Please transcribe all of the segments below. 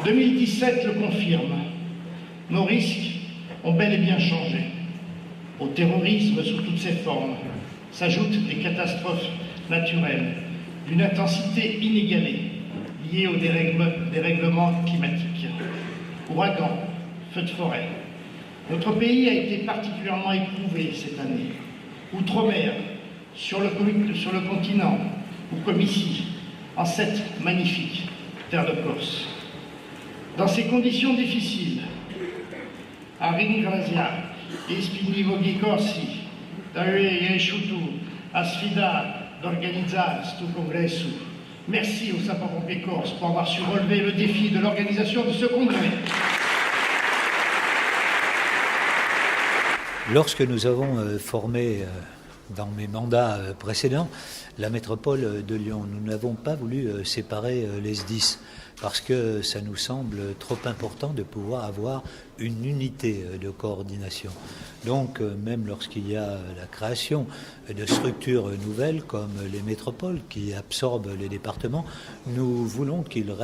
2017 le confirme. Nos risques ont bel et bien changé. Au terrorisme sous toutes ses formes s'ajoutent des catastrophes naturelles d'une intensité inégalée liées au dérèglement climatique. Ouragans, feux de forêt. Notre pays a été particulièrement éprouvé cette année. Outre-mer, sur le continent, ou comme ici, en cette magnifique terre de Corse. Dans ces conditions difficiles, a ringrazia gli spinivoghi corsi di aver riuscito a sfida d'organizzare questo congresso. Merci aux sapeurs-pompiers corses pour avoir su relever le défi de l'organisation de ce congrès. Lorsque nous avons formé dans mes mandats précédents la métropole de Lyon, nous n'avons pas voulu séparer les SDIS parce que ça nous semble trop important de pouvoir avoir une unité de coordination. Donc même lorsqu'il y a la création de structures nouvelles comme les métropoles qui absorbent les départements, nous voulons qu'ils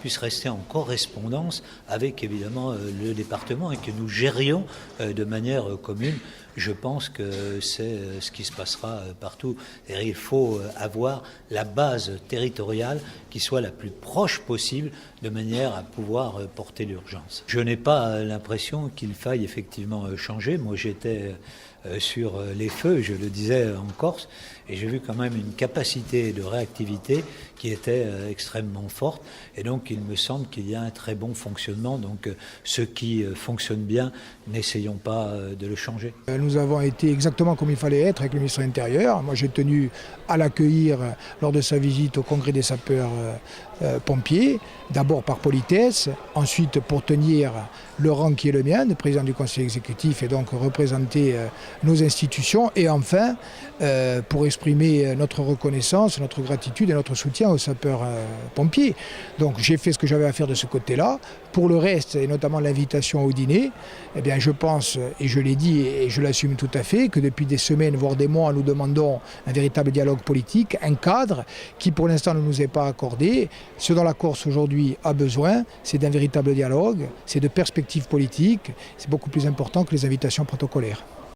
puissent rester en correspondance avec évidemment le département et que nous gérions de manière commune. Je pense que c'est ce qui se passera partout. Et il faut avoir la base territoriale qui soit la plus proche possible de manière à pouvoir porter l'urgence. Je n'ai pas l'impression qu'il faille effectivement changer. Moi, j'étais sur les feux, je le disais en Corse, et j'ai vu quand même une capacité de réactivité qui était extrêmement forte. Et donc, il me semble qu'il y a un très bon fonctionnement. Donc, ce qui fonctionne bien, n'essayons pas de le changer. Nous avons été exactement comme il fallait être avec le ministre de l'Intérieur. Moi, j'ai tenu à l'accueillir lors de sa visite au congrès des sapeurs-pompiers, d'abord par politesse, ensuite pour tenir le rang qui est le mien, de président du conseil exécutif, et donc représenter nos institutions, et enfin pour exprimer notre reconnaissance, notre gratitude et notre soutien aux sapeurs-pompiers. Donc j'ai fait ce que j'avais à faire de ce côté-là. Pour le reste, et notamment l'invitation au dîner, eh bien, je pense, et je l'ai dit et je l'assume tout à fait, que depuis des semaines, voire des mois, nous demandons un véritable dialogue politique, un cadre qui pour l'instant ne nous est pas accordé. Ce dont la Corse aujourd'hui a besoin, c'est d'un véritable dialogue, c'est de perspectives politiques, c'est beaucoup plus important que les invitations protocolaires.